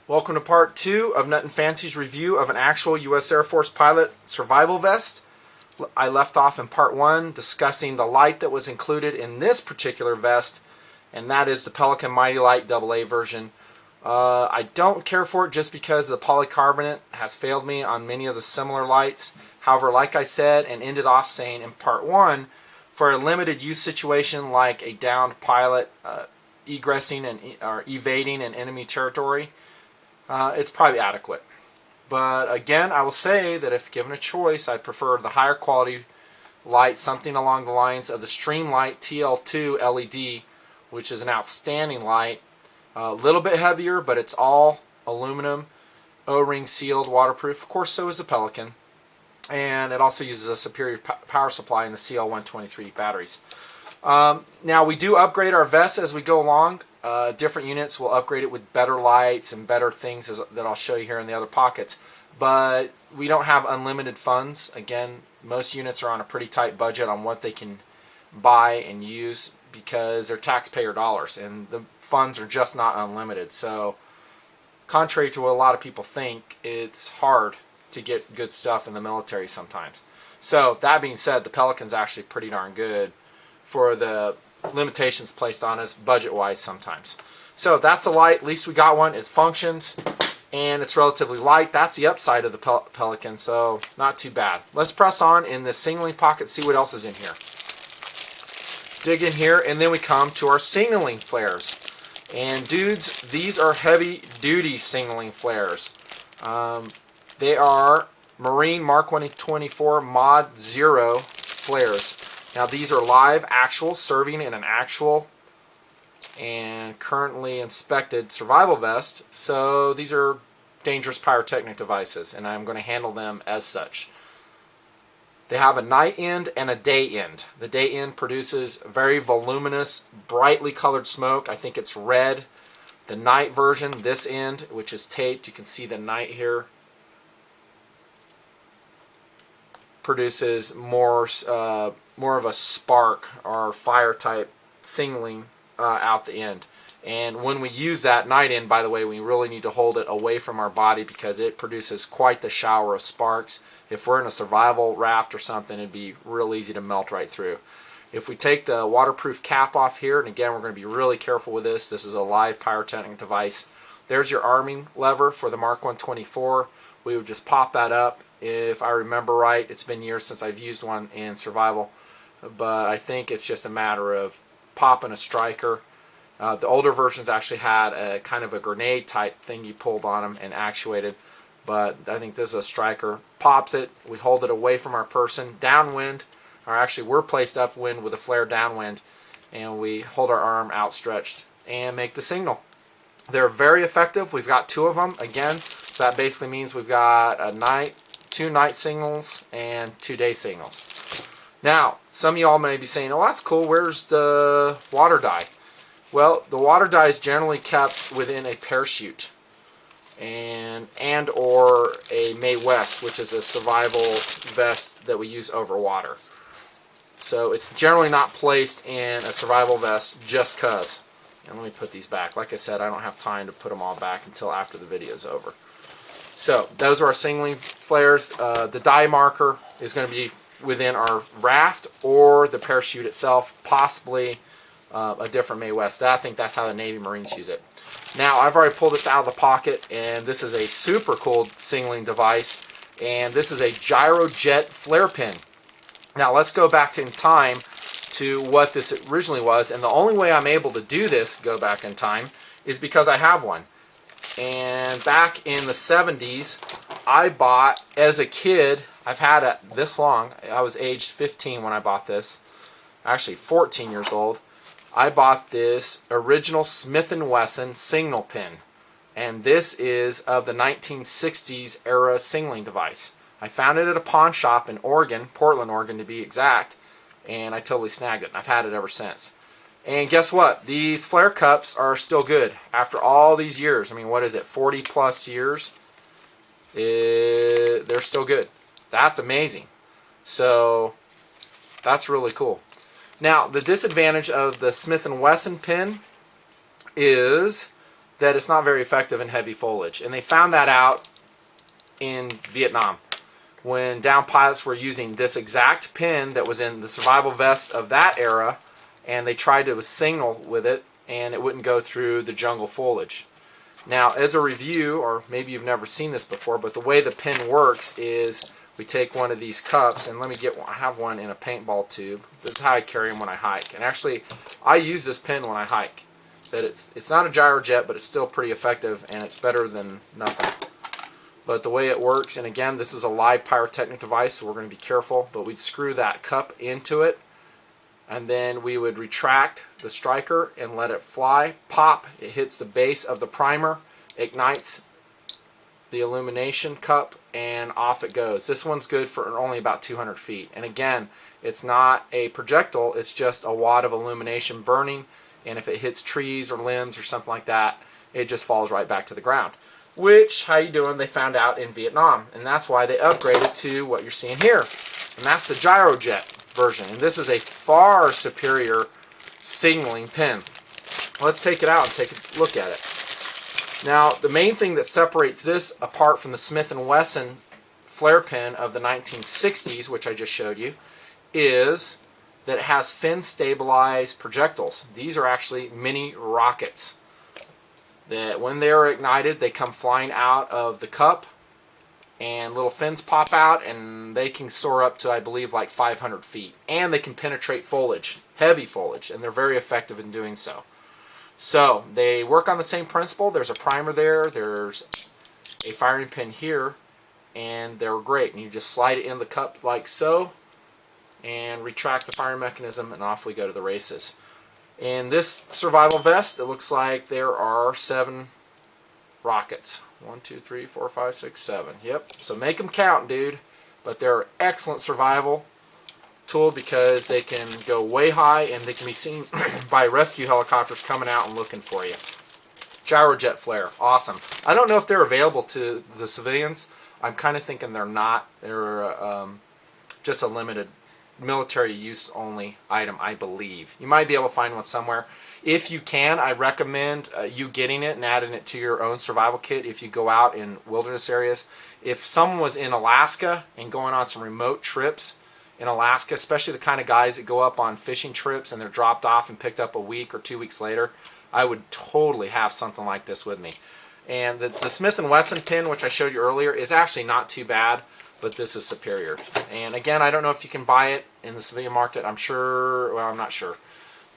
Welcome to part 2 of Nutnfancy's review of an actual U.S. Air Force Pilot Survival vest. I left off in part 1 discussing the light that was included in this particular vest, and that is the Pelican Mighty Light AA version. I don't care for it just because the polycarbonate has failed me on many of the similar lights. However, like I said and ended off saying in part 1, for a limited use situation like a downed pilot egressing or evading an enemy territory, it's probably adequate. But again, I will say that if given a choice, I'd prefer the higher quality light, something along the lines of the Streamlight TL-2 LED, which is an outstanding light. A little bit heavier, but it's all aluminum, O-ring sealed, waterproof. Of course, so is the Pelican. And it also uses a superior power supply in the CL123 batteries. Now, we do upgrade our vests as we go along. Different units will upgrade it with better lights and better things that I'll show you here in the other pockets. But we don't have unlimited funds. Again, most units are on a pretty tight budget on what they can buy and use because they're taxpayer dollars, and the funds are just not unlimited. So, contrary to what a lot of people think, it's hard to get good stuff in the military sometimes. So, that being said, the Pelican's actually pretty darn good for the limitations placed on us budget-wise sometimes. So that's a light. At least we got one. It functions, and it's relatively light. That's the upside of the Pelican, so not too bad. Let's press on in the signaling pocket, see what else is in here. Dig in here, and then we come to our signaling flares. And dudes, these are heavy-duty signaling flares. They are Marine Mark 124 Mod 0 flares. Now these are live, actual, serving in an actual and currently inspected survival vest, so these are dangerous pyrotechnic devices, and I'm going to handle them as such. They have a night end and a day end. The day end produces very voluminous, brightly colored smoke. I think it's red. The night version, this end, which is taped, you can see the night here, produces more of a spark or fire type signaling out the end. And when we use that night end, by the way, we really need to hold it away from our body because it produces quite the shower of sparks. If we're in a survival raft or something, it'd be real easy to melt right through. If we take the waterproof cap off here, and again, we're going to be really careful with this. This is a live pyrotechnic device. There's your arming lever for the Mark 124. We would just pop that up. If I remember right, it's been years since I've used one in survival, but I think it's just a matter of popping a striker. The older versions actually had a kind of a grenade type thing you pulled on them and actuated, but I think this is a striker. Pops it, we hold it away from our person, downwind, or actually we're placed upwind with a flare downwind, and we hold our arm outstretched and make the signal. They're very effective. We've got 2 of them. Again, so that basically means we've got a 2 night signals and 2 day signals. Now, some of y'all may be saying, oh, that's cool, where's the water dye? Well, the water dye is generally kept within a parachute and or a Mae West, which is a survival vest that we use over water. So it's generally not placed in a survival vest just because. And let me put these back. Like I said, I don't have time to put them all back until after the video is over. So those are our signaling flares. The dye marker is going to be within our raft or the parachute itself, possibly a different Mae West. I think that's how the Navy Marines use it. Now, I've already pulled this out of the pocket, and this is a super cool signaling device, and this is a Gyro Jet flare pin. Now, let's go back in time to what this originally was, and the only way I'm able to do this, go back in time, is because I have one. And back in the 70s, I bought, as a kid, I've had it this long, I was aged 15 when I bought this, actually 14 years old. I bought this original Smith & Wesson signal pin, and this is of the 1960s era signaling device. I found it at a pawn shop in Oregon, Portland, Oregon to be exact, and I totally snagged it, and I've had it ever since. And guess what? These flare cups are still good after all these years. I mean, what is it, 40 plus years? They're still good. That's amazing. So that's really cool. Now, the disadvantage of the Smith & Wesson pin is that it's not very effective in heavy foliage. And they found that out in Vietnam, when down pilots were using this exact pin that was in the survival vests of that era, and they tried to signal with it, and it wouldn't go through the jungle foliage. Now, as a review, or maybe you've never seen this before, but the way the pin works is we take one of these cups, and let me get one. I have one in a paintball tube. This is how I carry them when I hike. And actually, I use this pin when I hike. But it's not a Gyro Jet, but it's still pretty effective, and it's better than nothing. But the way it works, and again, this is a live pyrotechnic device, so we're going to be careful, but we'd screw that cup into it, and then we would retract the striker and let it fly, pop, it hits the base of the primer, ignites the illumination cup, and off it goes. This one's good for only about 200 feet. And again, it's not a projectile, it's just a wad of illumination burning, and if it hits trees or limbs or something like that, it just falls right back to the ground. Which, how you doing, they found out in Vietnam, and that's why they upgraded to what you're seeing here. And that's the Gyro Jet version, and this is a far superior signaling pin. Let's take it out and take a look at it. Now, the main thing that separates this apart from the Smith & Wesson flare pin of the 1960s, which I just showed you, is that it has fin stabilized projectiles. These are actually mini rockets that when they are ignited, they come flying out of the cup, and little fins pop out, and they can soar up to, I believe, like 500 feet. And they can penetrate foliage, heavy foliage, and they're very effective in doing so. So they work on the same principle. There's a primer there, there's a firing pin here, and they're great. And you just slide it in the cup like so, and retract the firing mechanism, and off we go to the races. In this survival vest, it looks like there are 7 rockets. 1, 2, 3, 4, 5, 6, 7. Yep, so make them count, dude. But they're excellent survival tool because they can go way high and they can be seen by rescue helicopters coming out and looking for you. Gyro Jet flare, awesome. I don't know if they're available to the civilians. I'm kind of thinking they're not. They're just a limited military use only item, I believe. You might be able to find one somewhere. If you can, I recommend you getting it and adding it to your own survival kit if you go out in wilderness areas. If someone was in Alaska and going on some remote trips in Alaska, especially the kind of guys that go up on fishing trips and they're dropped off and picked up a week or 2 weeks later, I would totally have something like this with me. And the Smith & Wesson pin, which I showed you earlier, is actually not too bad, but this is superior. And again, I don't know if you can buy it in the civilian market. I'm sure, well, I'm not sure.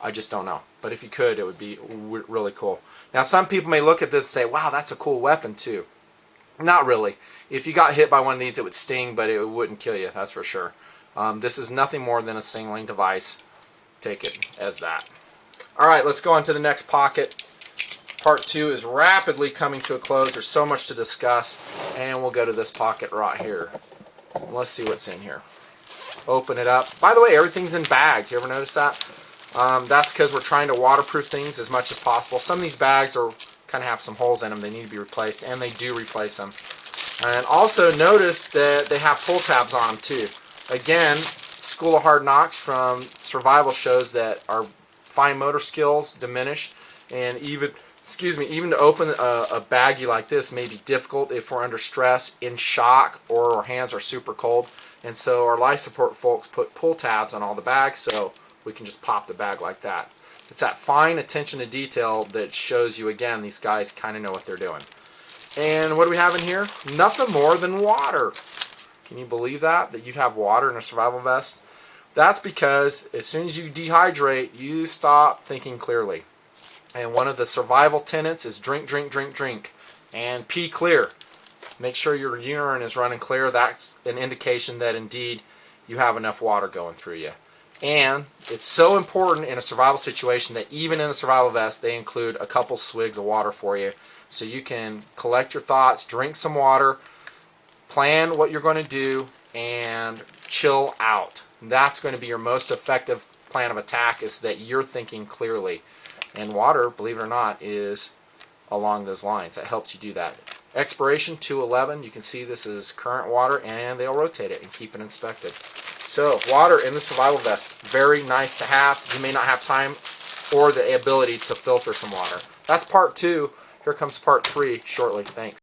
I just don't know. But if you could, it would be really cool. Now, some people may look at this and say, wow, that's a cool weapon too. Not really. If you got hit by one of these, it would sting, but it wouldn't kill you, that's for sure. This is nothing more than a signaling device. Take it as that. Alright, let's go on to the next pocket. Part 2 is rapidly coming to a close. There's so much to discuss. And we'll go to this pocket right here. Let's see what's in here. Open it up. By the way, everything's in bags. You ever notice that? That's because we're trying to waterproof things as much as possible. Some of these bags are kind of have some holes in them. They need to be replaced, and they do replace them. And also notice that they have pull tabs on them too. Again, School of Hard Knocks from survival shows that our fine motor skills diminish, and even to open a baggie like this may be difficult if we're under stress, in shock, or our hands are super cold. And so our life support folks put pull tabs on all the bags so we can just pop the bag like that. It's that fine attention to detail that shows you, again, these guys kind of know what they're doing. And what do we have in here? Nothing more than water. Can you believe that? That you'd have water in a survival vest? That's because as soon as you dehydrate, you stop thinking clearly. And one of the survival tenets is drink, drink, drink, drink. And pee clear. Make sure your urine is running clear. That's an indication that indeed you have enough water going through you. And it's so important in a survival situation that even in the survival vest, they include a couple swigs of water for you. So you can collect your thoughts, drink some water, plan what you're going to do, and chill out. That's going to be your most effective plan of attack, is that you're thinking clearly. And water, believe it or not, is along those lines. That helps you do that. Expiration 211. You can see this is current water, and they'll rotate it and keep it inspected. So, water in the survival vest, very nice to have. You may not have time or the ability to filter some water. That's part 2. Here comes part 3 shortly. Thanks.